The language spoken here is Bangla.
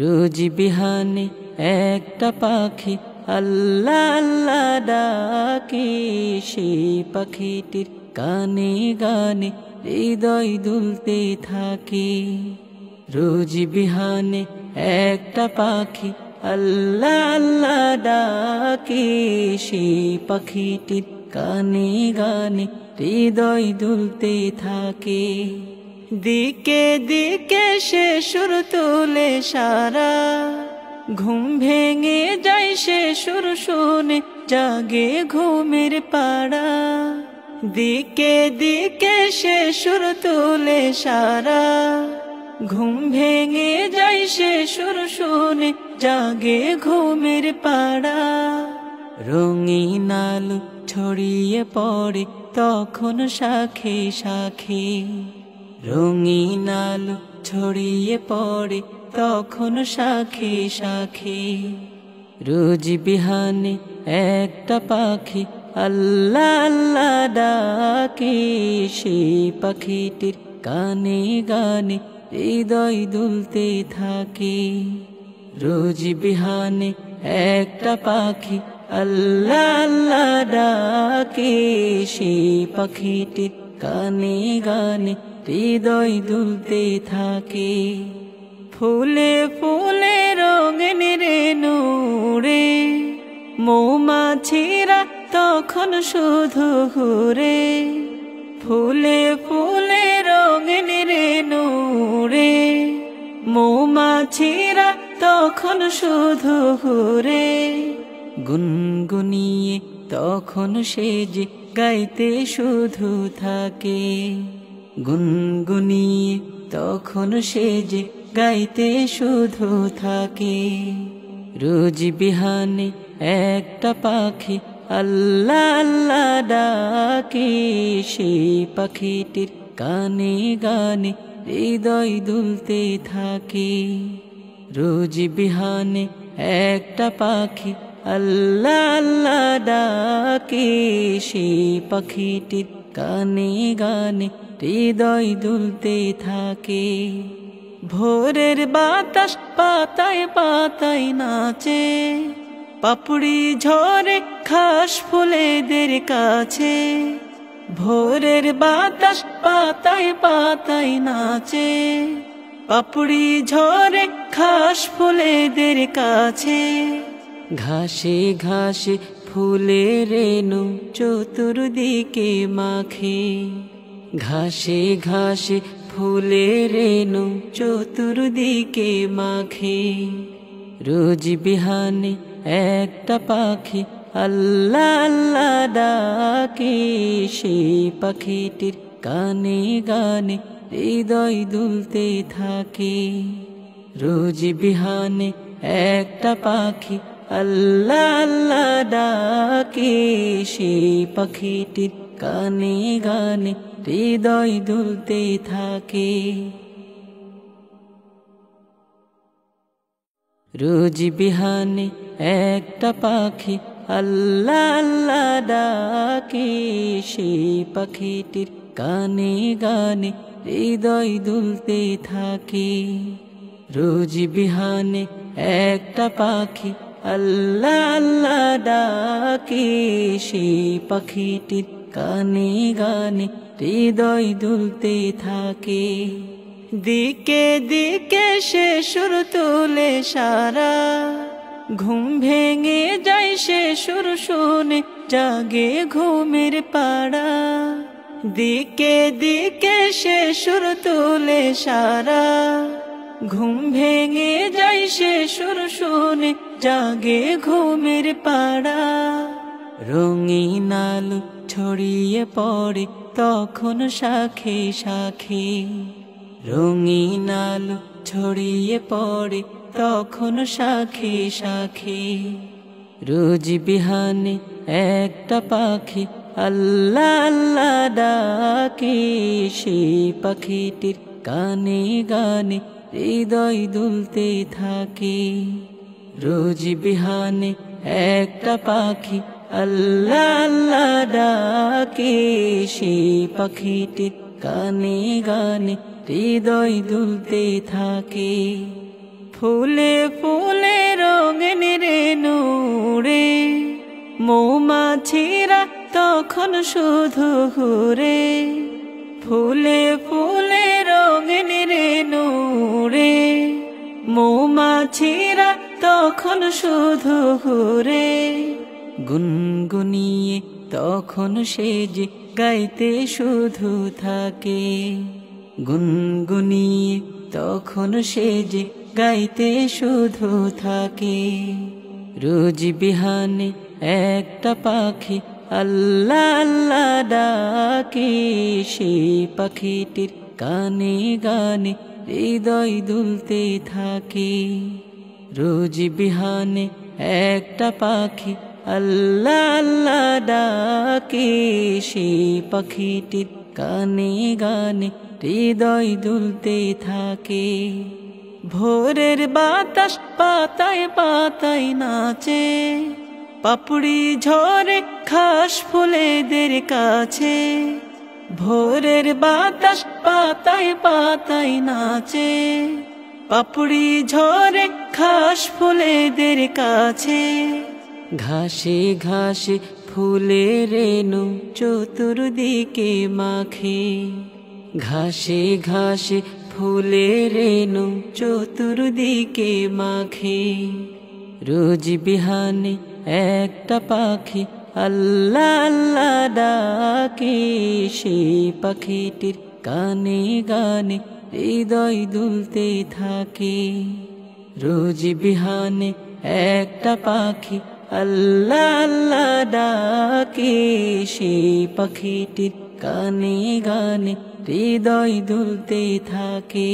রোজ বিহানে একটা পাখি আল্লাহ আল্লাহ ডাকে, সেই পাখিটির গানে গানে হৃদয় দুলতে থাকে। রোজ বিহানে একটা পাখি আল্লাহ আল্লাহ ডাকে, সেই পাখিটির গানে গানে হৃদয় দুলতে থাকে। দিকে দিকে সে সুর তোলে সারা, ঘুম ভেঙে যায় সে সুর শুনে জাগে ঘুমের পাড়া। দিকে দিকে সে সুর তোলে সারা, ঘুম ভেঙে যায় সে সুর শুনে জাগে ঘুমের পাড়া। রঙিন আলো ছড়িয়ে পড়ে তখন শাখে শাখে, রঙিন আলো ছড়িয়ে পড়ে তখন শাখে শাখে। রোজ বিহানে একটা পাখি আল্লাহ আল্লাহ ডাকে, সেই পাখিটির গানে গানে হৃদয় দুলতে থাকে। রোজ বিহানে একটা পাখি আল্লাহ আল্লাহ ডাকে, সেই পাখিটির গানে গানে হৃদয় দুলতে থাকে। ফুলে ফুলে রঙিন রেণু রে, মৌমাছিরা তখন শুধু ঘুরে। ফুলে ফুলে রঙিন রেণু রে, মৌমাছিরা তখন শুধু ঘুরে। গুনগুনিয়ে তখন সে যে গাইতে শুধু থাকে, গুনগুনিয়ে তখন সে যে গাইতে শুধু থাকে। রোজ বিহানে একটা পাখি আল্লাহ আল্লাহ ডাকে, সেই পাখিটির গানে গানে হৃদয় দুলতে থাকে। রোজ বিহানে একটা পাখি আল্লাহ আল্লাহ ডাকে, সেই পাখিটির গানে গানে হৃদয় দুলতে থাকে। ভোরের বাতাস পাতায় পাতায় নাচে, পাপড়ি ঝরে ঘাস ফুলেদের কাছে। ভোরের বাতাস পাতায় পাতায় নাচে, পাপড়ি ঝরে ঘাস ফুলেদের কাছে। ঘাসে ঘাসে ফুলের রেণু চতুর্দিকে মাখে, ঘাসে ঘাসে ফুলের রেণু চতুর্দিকে মাখে। রোজ বিহানে একটা পাখি আল্লাহ আল্লাহ ডাকে, সেই পাখিটির গানে গানে হৃদয় দুলতে থাকে। রোজ বিহানে একটা পাখি আল্লাহ আল্লাহ ডাকে, সেই পাখিটির গানে গানে হৃদয় দুলতে থাকে। রোজ বিহানে একটা পাখি আল্লাহ আল্লাহ ডাকে, সেই পাখিটির গানে গানে হৃদয় দুলতে থাকে। রোজ বিহানে একটা পাখি আল্লাহ আল্লাহ ডাকে, সেই পাখিটির গানে গানে হৃদয় দুলতে থাকে। দিকে দিকে সে সুর তোলে সারা, ঘুম ভেঙে যায় সে সুর শুনে জাগে ঘুমের পাড়া। দিকে দিকে সে সুর তোলে সারা, ঘুম ভেঙে যায় সে সুর শুনে জাগে ঘুমের পাড়া। রঙিন আলো ছড়িয়ে পড়ে তখন শাখে শাখে, রঙিন আলো ছড়িয়ে পড়ে তখন শাখে শাখে। রোজ বিহানে একটা পাখি আল্লাহ আল্লাহ ডাকে, সেই পাখিটির গানে গানে হৃদয় দুলতে থাকে। রোজ বিহানে একটা পাখি আল্লাহ আল্লাহ ডাকে, সেই পাখিটির গানে গানে হৃদয় দুলতে থাকে। ফুলে ফুলে রঙিন রেণু উড়ে, মৌমাছিরা তখন শুধু ঘুরে। ফুলে ফুলে রঙিন রেণু উড়ে, মৌমাছিরা তখন শুধু ঘুরে। গুনগুনিয়ে তখন সে যে গাইতে শুধু থাকে, গুনগুনিয়ে তখন সে যে গাইতে শুধু থাকে। রোজ বিহানে একটা পাখি আল্লাহ আল্লাহ ডাকে, সেই পাখিটির গানে গানে হৃদয় দুলতে থাকে। রোজ বিহানে একটা পাখি আল্লাহ আল্লাহ ডাকে, সেই পাখিটির গানে গানে হৃদয় দুলতে থাকে। ভোরের বাতাস পাতায় পাতায় নাচে, পাপড়ি ঝরে ঘাস ফুলেদের কাছে। ভোরের বাতাস পাতায় পাতায় নাচে, পাপড়ি ঝরে ঘাস ফুলেদের কাছে। ঘাসে ঘাসে ফুলের রেণু চতুর্দিকে মাখে, ঘাসে ঘাসে ফুলের রেণু চতুর্দিকে মাখে। রোজ বিহানে একটা পাখি আল্লাহ আল্লাহ ডাকে, সেই পাখিটির গানে গানে হৃদয় দুলতে থাকে। রোজ বিহানে একটা পাখি আল্লাহ আল্লাহ ডাকে, সেই পাখিটির গানে গানে হৃদয় দুলতে থাকে।